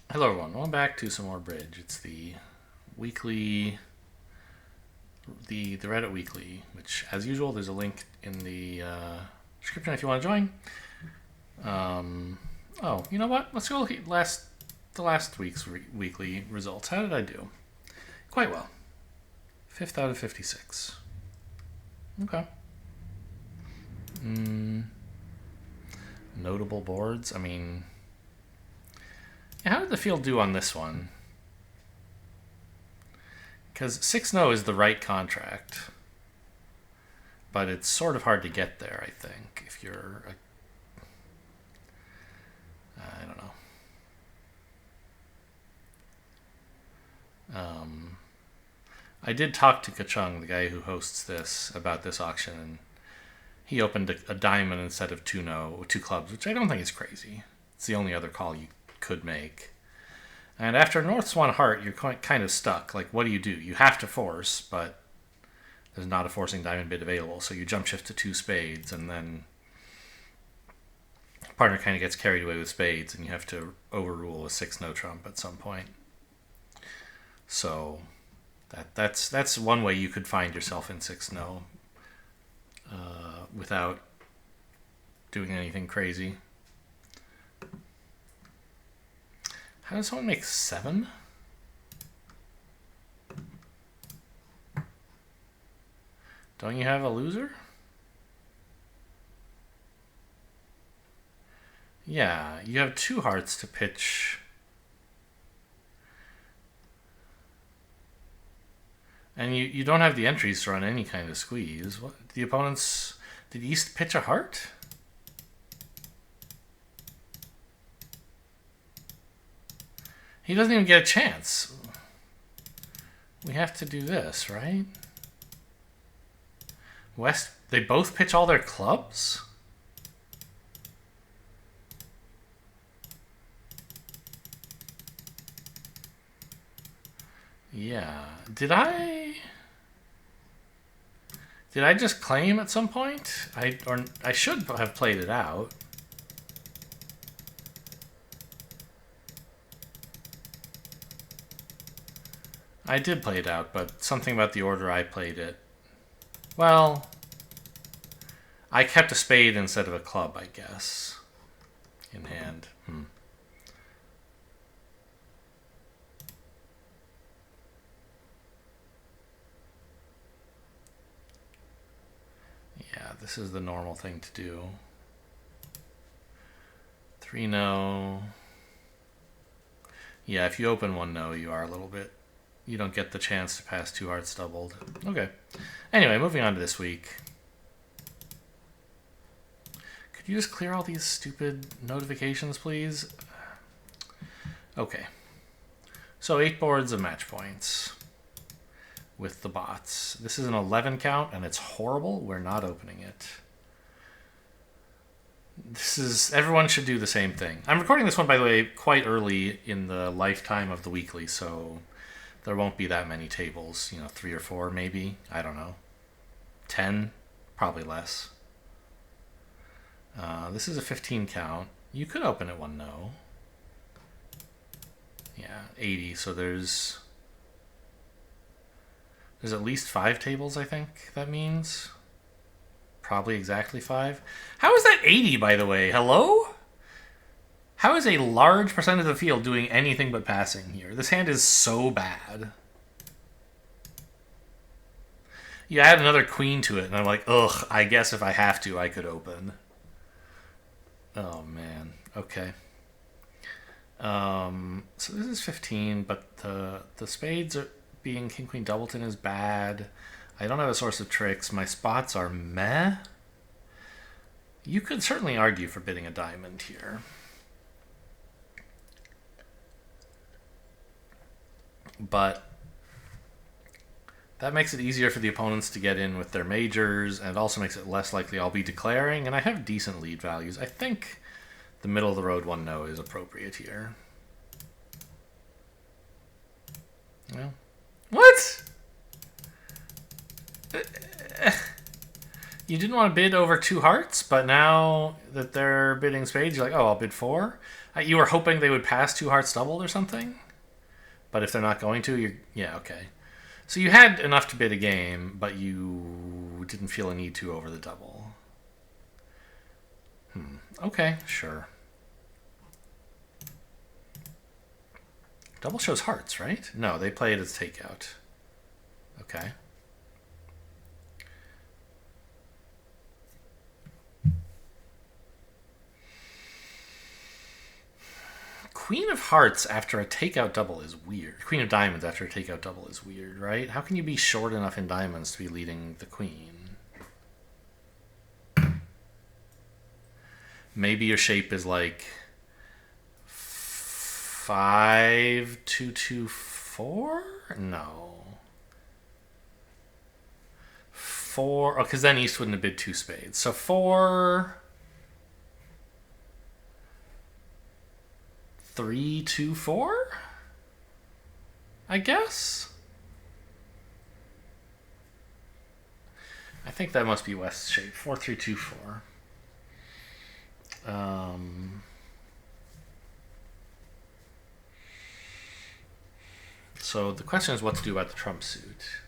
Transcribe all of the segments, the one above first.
Hello everyone, welcome back to some more Bridge. It's the weekly, the Reddit weekly, which as usual there's a link in the description if you want to join. Oh, you know what? Let's go look at the last week's weekly results. How did I do? Quite well. 5th out of 56. Okay. Notable boards. I mean, yeah, how did the field do on this one? Because 6 no is the right contract, but it's sort of hard to get there, I think, if you're I don't know. I did talk to Kachung, the guy who hosts this, about this auction, and he opened a diamond instead of two clubs, which I don't think is crazy. It's the only other call you could make. And after North Swan Heart, you're kind of stuck. Like, what do? You have to force, but there's not a forcing diamond bid available, so you jump shift to two spades, and then partner kind of gets carried away with spades, and you have to overrule a 6 no trump at some point. So that's one way you could find yourself in 6 no without doing anything crazy. How does someone make 7? Don't you have a loser? Yeah, you have 2 hearts to pitch. And you don't have the entries to run any kind of squeeze. What, the opponents... Did East pitch a heart? He doesn't even get a chance. We have to do this, right? West, they both pitch all their clubs? Yeah. Did I just claim at some point? I should have played it out. I did play it out, but something about the order I played it. Well, I kept a spade instead of a club, I guess, in hand. Yeah, this is the normal thing to do. 3 no. Yeah, if you open 1 no, you are a little bit... You don't get the chance to pass 2 hearts doubled. Okay. Anyway, moving on to this week. Could you just clear all these stupid notifications, please? Okay. So 8 boards of match points with the bots. This is an 11 count, and it's horrible. We're not opening it. Everyone should do the same thing. I'm recording this one, by the way, quite early in the lifetime of the weekly, so there won't be that many tables. 3 or 4 maybe. I don't know. 10? Probably less. This is a 15 count. You could open it 1 no. Yeah, 80. So there's at least 5 tables, I think that means. Probably exactly 5. How is that 80, by the way? Hello? How is a large percent of the field doing anything but passing here? This hand is so bad. You add another queen to it, and I'm like, ugh, I guess if I have to, I could open. Oh, man. Okay. So this is 15, but the spades are being King Queen Doubleton is bad. I don't have a source of tricks. My spots are meh. You could certainly argue for bidding a diamond here. But that makes it easier for the opponents to get in with their majors, and it also makes it less likely I'll be declaring, and I have decent lead values. I think the middle of the road 1 no is appropriate here. Well, what? You didn't want to bid over 2 hearts, but now that they're bidding spades, you're like, oh, I'll bid 4. You were hoping they would pass 2 hearts doubled or something? But if they're not going to, you're... Yeah, okay. So you had enough to bid a game, but you didn't feel a need to over the double. Okay, sure. Double shows hearts, right? No, they play it as takeout. Okay. Queen of Hearts after a takeout double is weird. Queen of Diamonds after a takeout double is weird, right? How can you be short enough in diamonds to be leading the queen? Maybe your shape is like 5, 2, 2, 4? No. 4. Oh, because then East wouldn't have bid 2 spades. So 4... 3, 2, 4? I guess? I think that must be West's shape. 4, 3, 2, 4. So the question is what to do about the trump suit.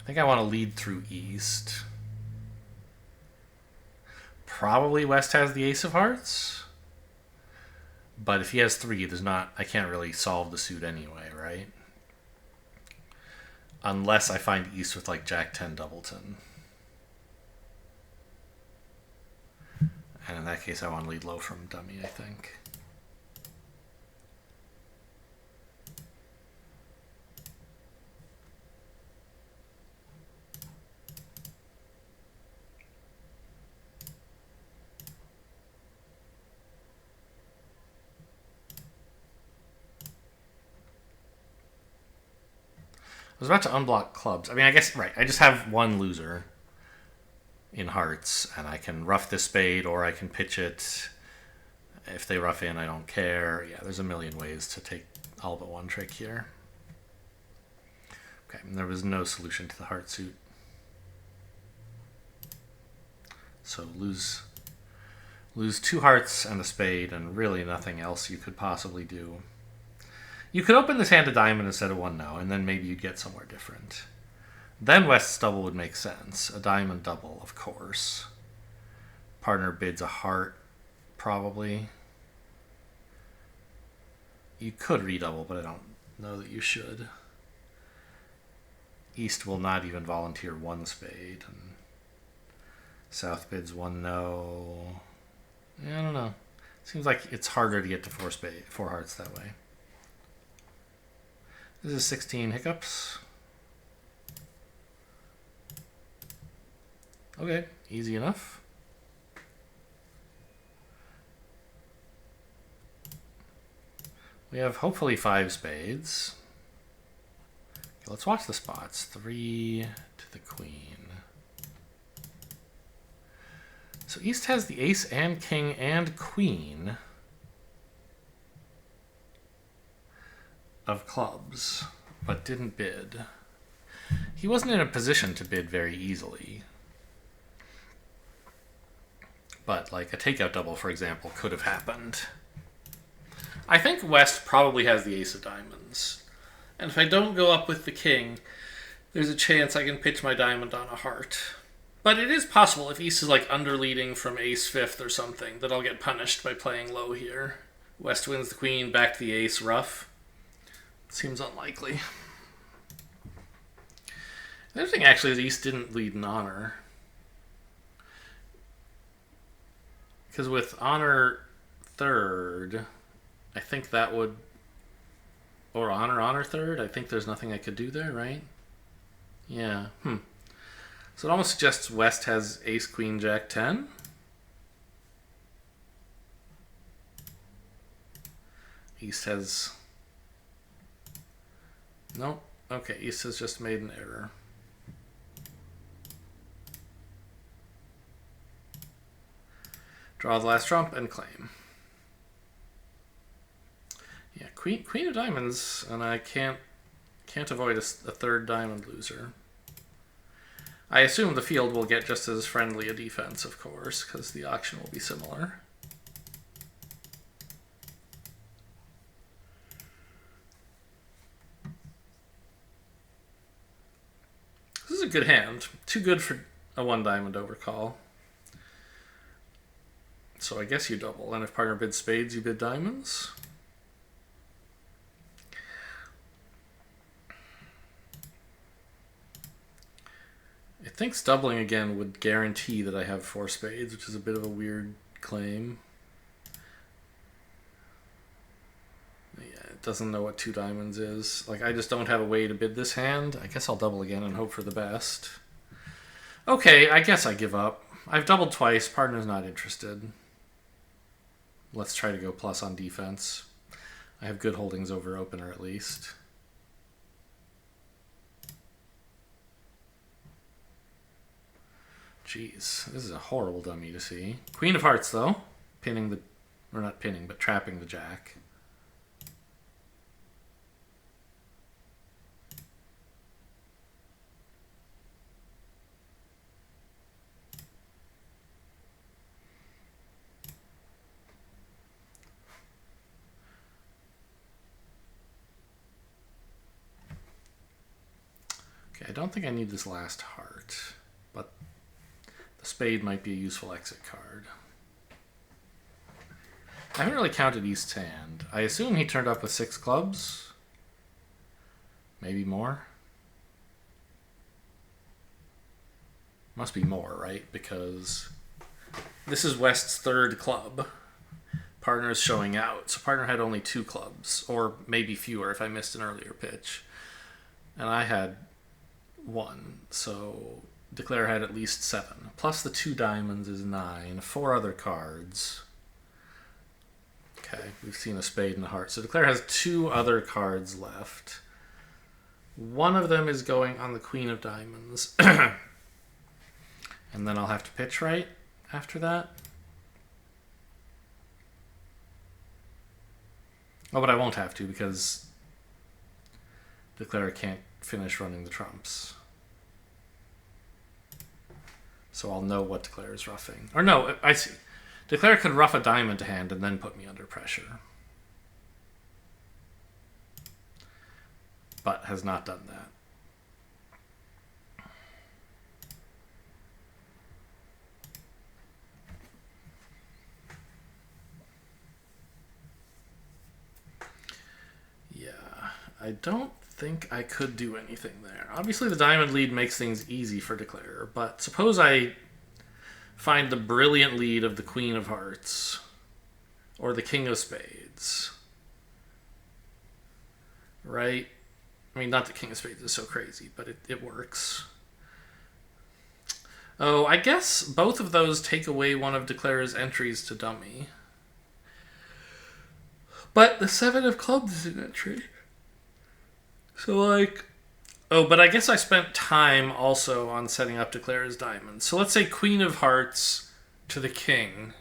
I think I want to lead through East. Probably West has the ace of hearts. But if he has 3, there's not... I can't really solve the suit anyway, right? Unless I find East with like Jack 10 doubleton. And in that case, I want to lead low from dummy, I think. I was about to unblock clubs. I mean, I guess, right, I just have one loser in hearts, and I can rough this spade, or I can pitch it. If they rough in, I don't care. Yeah, there's a million ways to take all but one trick here. Okay, and there was no solution to the heart suit. So lose 2 hearts and a spade, and really nothing else you could possibly do. You could open this hand to diamond instead of 1-0, and then maybe you'd get somewhere different. Then West's double would make sense. A diamond double, of course. Partner bids a heart, probably. You could redouble, but I don't know that you should. East will not even volunteer 1 spade, and South bids 1-0. Yeah, I don't know. Seems like it's harder to get to 4 hearts that way. This is 16 hiccups. Okay, easy enough. We have hopefully 5 spades. Okay, let's watch the spots. 3 to the queen. So East has the ace and king and queen of clubs, but didn't bid. He wasn't in a position to bid very easily. But like a takeout double, for example, could have happened. I think West probably has the ace of diamonds. And if I don't go up with the king, there's a chance I can pitch my diamond on a heart. But it is possible if East is like underleading from ace 5th or something that I'll get punished by playing low here. West wins the queen, back to the ace, rough. Seems unlikely. The other thing actually is East didn't lead in honor. Because with honor 3rd, I think that would... Or honor 3rd, I think there's nothing I could do there, right? Yeah, So it almost suggests West has ace, queen, jack 10. East has... Nope. Okay, East has just made an error. Draw the last trump and claim. Yeah, queen of diamonds, and I can't avoid a 3rd diamond loser. I assume the field will get just as friendly a defense, of course, because the auction will be similar. This is a good hand. Too good for a 1 diamond overcall. So I guess you double, and if partner bids spades, you bid diamonds. It thinks doubling again would guarantee that I have 4 spades, which is a bit of a weird claim. Yeah, it doesn't know what 2 diamonds is. Like, I just don't have a way to bid this hand. I guess I'll double again and hope for the best. Okay, I guess I give up. I've doubled twice. Partner's not interested. Let's try to go plus on defense. I have good holdings over opener at least. Jeez, this is a horrible dummy to see. Queen of hearts, though. Pinning the... or not pinning, but trapping the jack. Okay, I don't think I need this last heart, but the spade might be a useful exit card. I haven't really counted East's hand. I assume he turned up with 6 clubs. Maybe more. Must be more, right? Because this is West's 3rd club. Partner's showing out. So partner had only 2 clubs, or maybe fewer if I missed an earlier pitch. And I had 1, so Declare had at least 7. Plus the 2 diamonds is 9. 4 other cards. Okay, we've seen a spade and a heart. So Declare has 2 other cards left. One of them is going on the Queen of Diamonds. And then I'll have to pitch right after that. Oh, but I won't have to because Declare can't finish running the trumps. So I'll know what Declare is roughing. Or no, I see. Declare could rough a diamond to hand and then put me under pressure. But has not done that. Yeah, I don't think I could do anything there. Obviously the diamond lead makes things easy for Declare, but suppose I find the brilliant lead of the Queen of Hearts or the King of Spades. Right? I mean, not that King of Spades is so crazy, but it works. Oh, I guess both of those take away one of Declare's entries to dummy. But the 7 of clubs is an entry. So, like... Oh, but I guess I spent time also on setting up Declare's diamonds. So let's say Queen of Hearts to the King.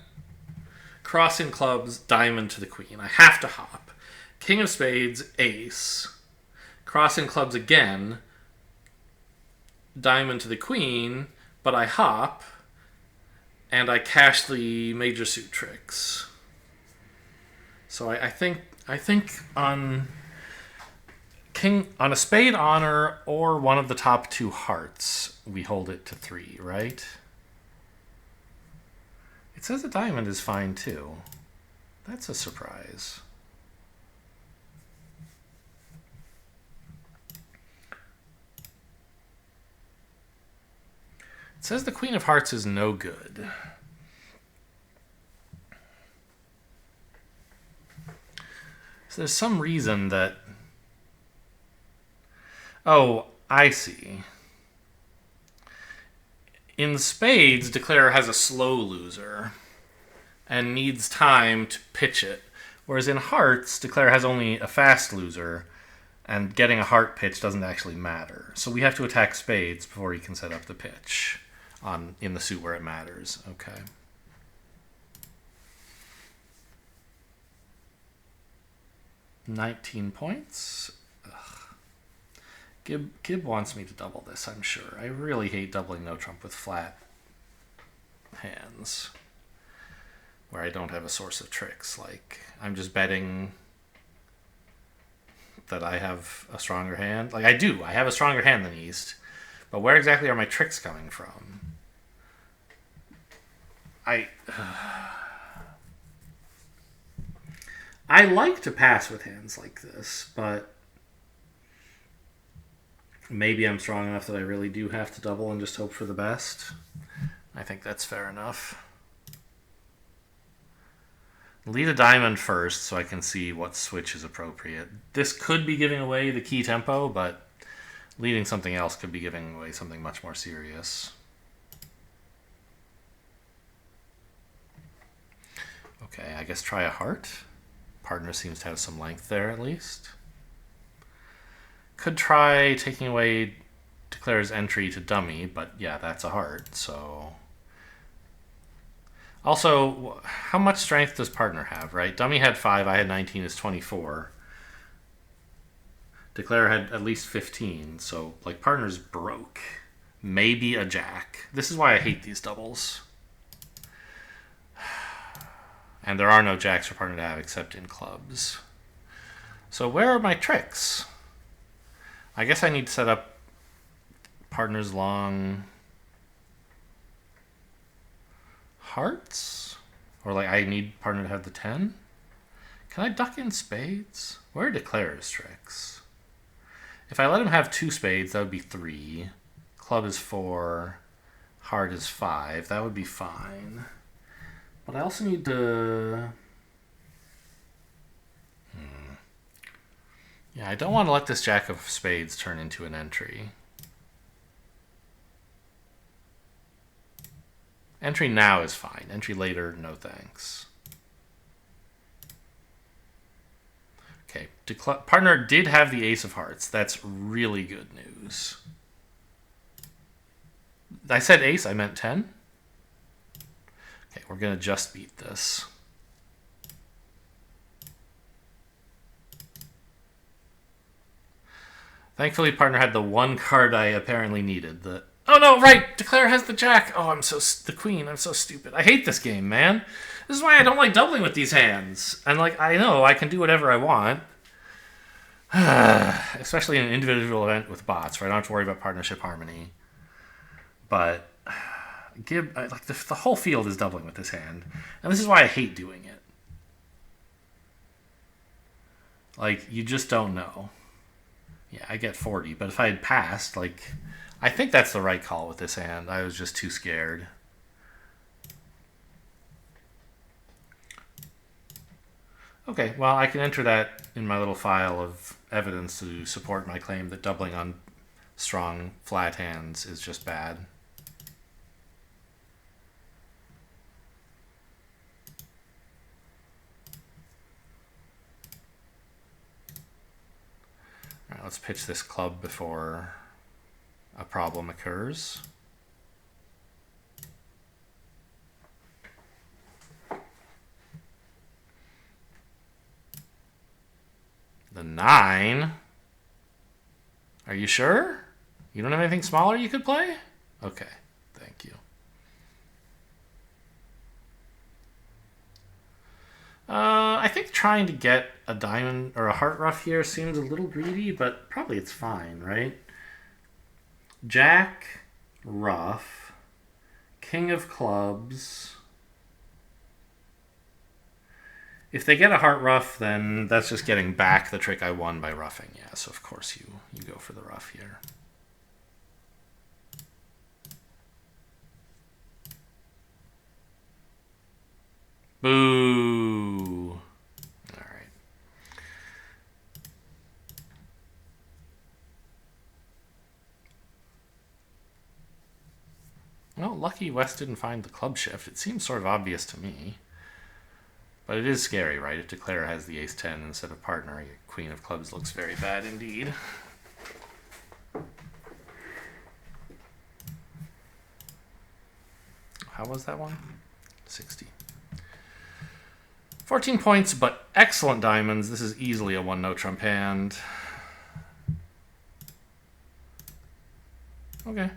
Crossing clubs, diamond to the Queen. I have to hop. King of Spades, ace. Crossing clubs again. Diamond to the Queen, but I hop. And I cash the major suit tricks. So I think on... King on a spade honor or one of the top 2 hearts, we hold it to 3, right? It says a diamond is fine too. That's a surprise. It says the Queen of Hearts is no good. So there's some reason that... Oh, I see. In spades, Declare has a slow loser and needs time to pitch it. Whereas in hearts, Declare has only a fast loser and getting a heart pitch doesn't actually matter. So we have to attack spades before he can set up the pitch in the suit where it matters. Okay. $19 points. Gib wants me to double this, I'm sure. I really hate doubling no trump with flat hands where I don't have a source of tricks. Like, I'm just betting that I have a stronger hand. Like, I do. I have a stronger hand than East. But where exactly are my tricks coming from? I like to pass with hands like this, but maybe I'm strong enough that I really do have to double and just hope for the best. I think that's fair enough. Lead a diamond first so I can see what switch is appropriate. This could be giving away the key tempo, but leading something else could be giving away something much more serious. Okay, I guess try a heart. Partner seems to have some length there at least. Could try taking away Declare's entry to dummy, but yeah, that's a heart, so... Also, how much strength does partner have, right? Dummy had 5, I had 19, is 24. Declare had at least 15, so, like, partner's broke. Maybe a jack. This is why I hate these doubles. And there are no jacks for partner to have except in clubs. So where are my tricks? I guess I need to set up partner's long hearts? Or like I need partner to have the 10? Can I duck in spades? Where are Declare's tricks? If I let him have 2 spades, that would be 3. Club is 4. Heart is 5. That would be fine. But I also need to... Yeah, I don't want to let this jack of spades turn into an entry. Entry now is fine. Entry later, no thanks. Okay, partner did have the ace of hearts. That's really good news. I said ace, I meant 10. Okay, we're going to just beat this. Thankfully, partner had the one card I apparently needed. Oh no, right! Declare has the jack! Oh, the queen. I'm so stupid. I hate this game, man. This is why I don't like doubling with these hands. And like, I know I can do whatever I want. Especially in an individual event with bots, where I don't have to worry about partnership harmony. But... Gib, like the whole field is doubling with this hand, and this is why I hate doing it. Like, you just don't know. Yeah, I get 40, but if I had passed, like, I think that's the right call with this hand. I was just too scared. Okay, well, I can enter that in my little file of evidence to support my claim that doubling on strong flat hands is just bad. All right, let's pitch this club before a problem occurs. The 9. Are you sure? You don't have anything smaller you could play? Okay, thank you. I think trying to get a diamond or a heart ruff here seems a little greedy, but probably it's fine, right? Jack, ruff, king of clubs. If they get a heart ruff, then that's just getting back the trick I won by ruffing. Yeah, so of course you go for the ruff here. Boo. All right. Well, lucky West didn't find the club shift. It seems sort of obvious to me. But it is scary, right? If Declare has the ace-10 instead of partner, queen of clubs looks very bad indeed. How was that one? 60. 14 points, but excellent diamonds. This is easily a one-no trump hand. Okay.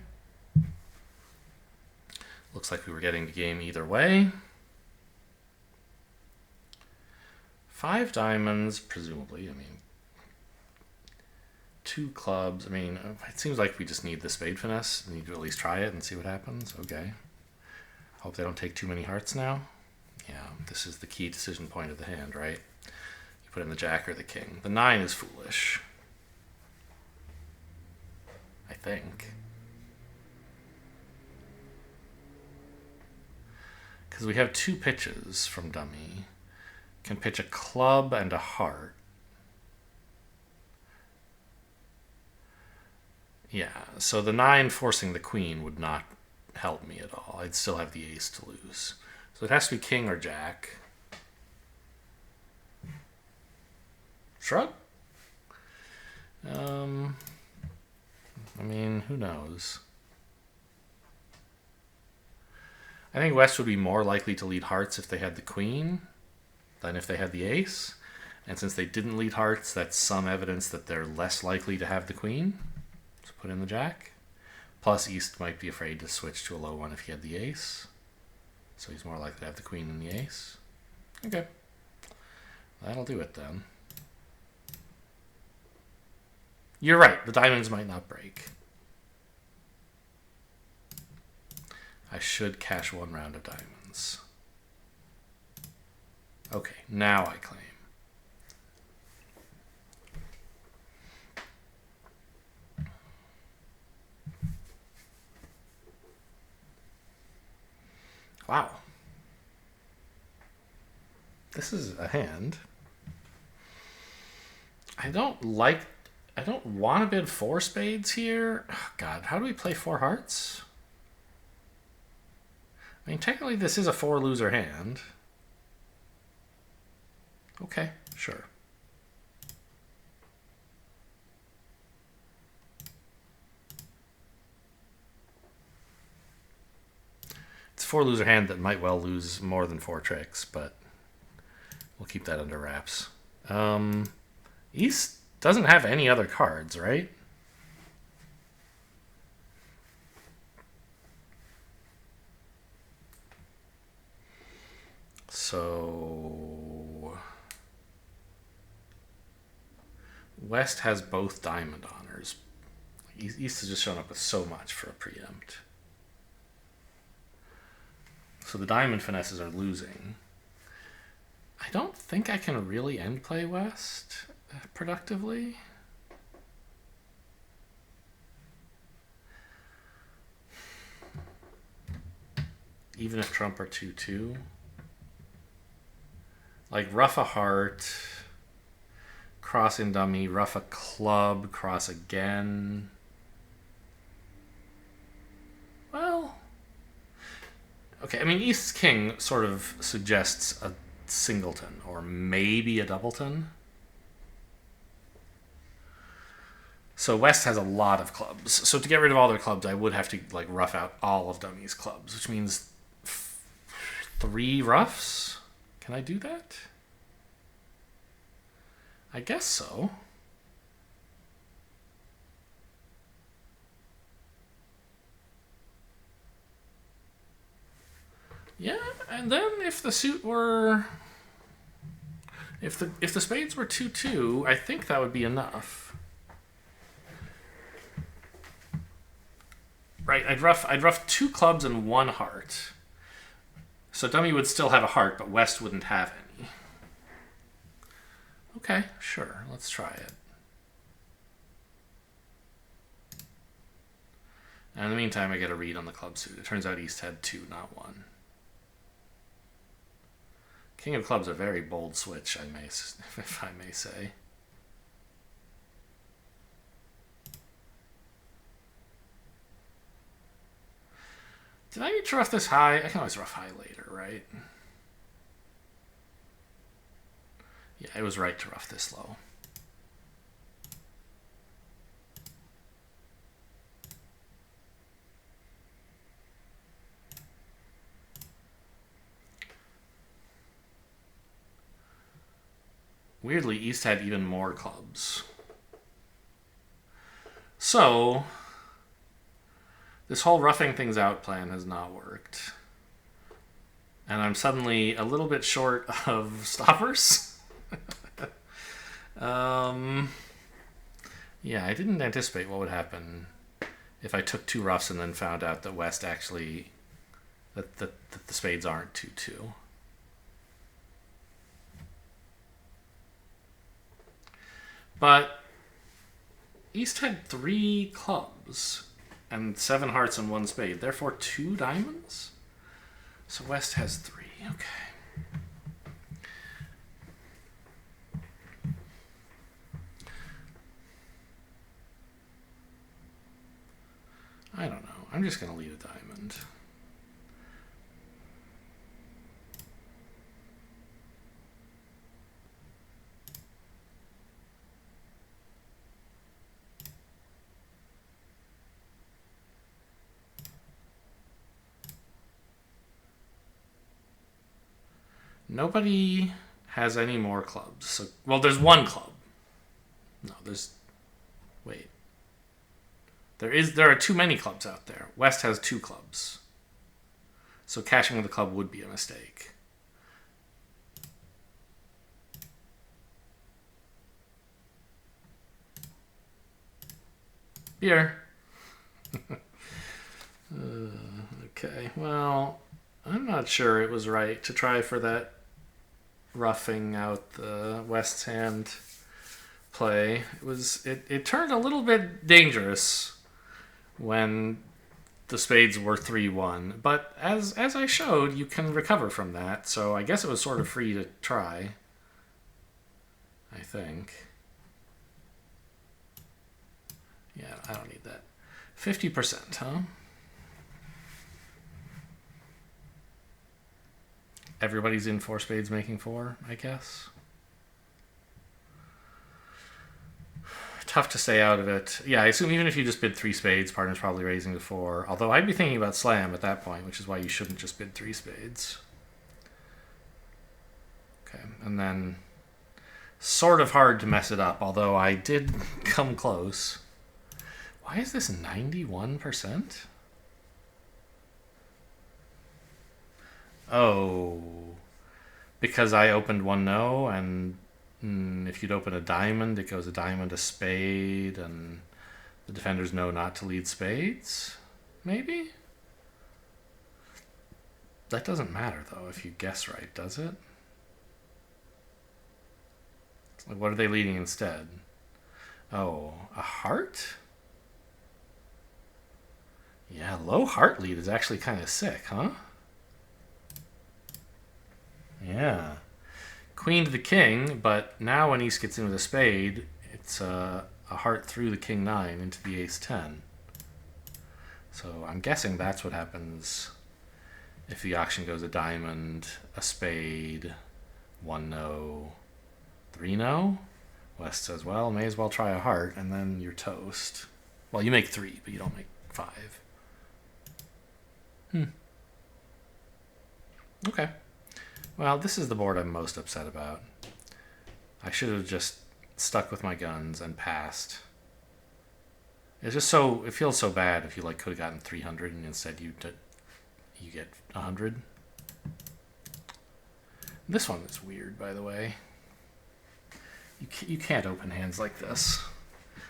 Looks like we were getting the game either way. 5 diamonds, presumably. I mean, 2 clubs. I mean, it seems like we just need the spade finesse. We need to at least try it and see what happens. Okay. Hope they don't take too many hearts now. Yeah, this is the key decision point of the hand, right? You put in the jack or the king. The 9 is foolish. I think. Because we have 2 pitches from dummy. Can pitch a club and a heart. Yeah, so the 9 forcing the queen would not help me at all. I'd still have the ace to lose. So it has to be king or jack. Shrug? I mean, who knows? I think West would be more likely to lead hearts if they had the queen than if they had the ace. And since they didn't lead hearts, that's some evidence that they're less likely to have the queen. So put in the jack. Plus, East might be afraid to switch to a low one if he had the ace. So he's more likely to have the queen than the ace. Okay. That'll do it then. You're right. The diamonds might not break. I should cash 1 round of diamonds. Okay, now I claim. Wow. This is a hand. I don't want to bid 4 spades here. Oh, God, how do we play 4 hearts? I mean, technically this is a 4 loser hand. Okay, sure. It's a 4 loser hand that might well lose more than 4 tricks, but we'll keep that under wraps. East doesn't have any other cards, right? So West has both diamond honors. East has just shown up with so much for a preempt. So the diamond finesses are losing. I don't think I can really end play West productively. Even if Trump are 2-2. Like ruff a heart, cross in dummy, ruff a club, cross again. Well, okay, I mean, East's king sort of suggests a singleton or maybe a doubleton. So West has a lot of clubs. So to get rid of all their clubs, I would have to like rough out all of dummy's clubs, which means 3 roughs. Can I do that? I guess so. Yeah, and then if the suit were, if the spades were 2-2, I think that would be enough. Right, I'd rough 2 clubs and 1 heart. So dummy would still have a heart, but West wouldn't have any. Okay, sure, let's try it. And in the meantime, I get a read on the club suit. It turns out East had 2, not 1. King of clubs, a very bold switch, if I may say. Did I need to rough this high? I can always rough high later, right? Yeah, it was right to rough this low. Weirdly, East had even more clubs. So This whole roughing things out plan has not worked. And I'm suddenly a little bit short of stoppers. Yeah, I didn't anticipate what would happen if I took 2 roughs and then found out that West actually... that the spades aren't 2-2. But East had 3 clubs and 7 hearts and 1 spade. Therefore, 2 diamonds? So West has 3. Okay. I don't know. I'm just going to lead a diamond. Nobody has any more clubs. So, well, there's 1 club. No, there's... Wait. There are too many clubs out there. West has 2 clubs. So cashing with a club would be a mistake. Beer. Okay, well, I'm not sure it was right to try for that roughing out the West's hand play. It turned a little bit dangerous when the spades were 3-1, but as I showed, you can recover from that, so I guess it was sort of free to try, I think. Yeah, I don't need that. 50%, huh? Everybody's in 4 spades making 4, I guess. Tough to stay out of it. Yeah, I assume even if you just bid 3 spades, partner's probably raising to 4. Although I'd be thinking about slam at that point, which is why you shouldn't just bid 3 spades. Okay, and then sort of hard to mess it up, although I did come close. Why is this 91%? Oh, because I opened 1 no, and if you'd open a diamond, it goes a diamond, a spade, and the defenders know not to lead spades? Maybe? That doesn't matter, though, if you guess right, does it? Like, what are they leading instead? Oh, a heart? Yeah, low heart lead is actually kind of sick, huh? Yeah. Queen to the king, but now when East gets in with a spade, it's a heart through the king 9 into the ace 10. So I'm guessing that's what happens if the auction goes a diamond, a spade, 1 no, 3 no. West says, well, may as well try a heart, and then you're toast. Well, you make 3, but you don't make 5. Okay. Well, this is the board I'm most upset about. I should have just stuck with my guns and passed. It's just so... It feels so bad if you like could have gotten 300 and instead you get 100. This one is weird, by the way. You can't open hands like this.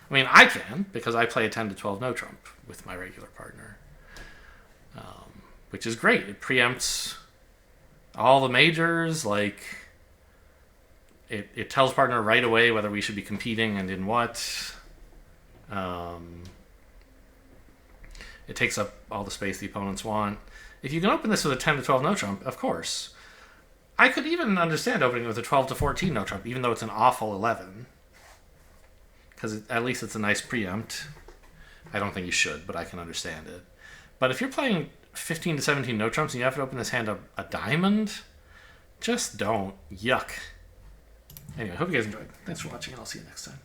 I mean, I can, because I play a 10 to 12 no trump with my regular partner. Which is great. It preempts all the majors. Like, it tells partner right away whether we should be competing and in what. It takes up all the space the opponents want. If you can open this with a 10 to 12 no trump, of course. I could even understand opening it with a 12 to 14 no trump, even though it's an awful 11. Because at least it's a nice preempt. I don't think you should, but I can understand it. But if you're playing 15 to 17 no trumps and you have to open this hand a diamond, just don't. Yuck. Anyway, hope you guys enjoyed. Thanks for watching, and I'll see you next time.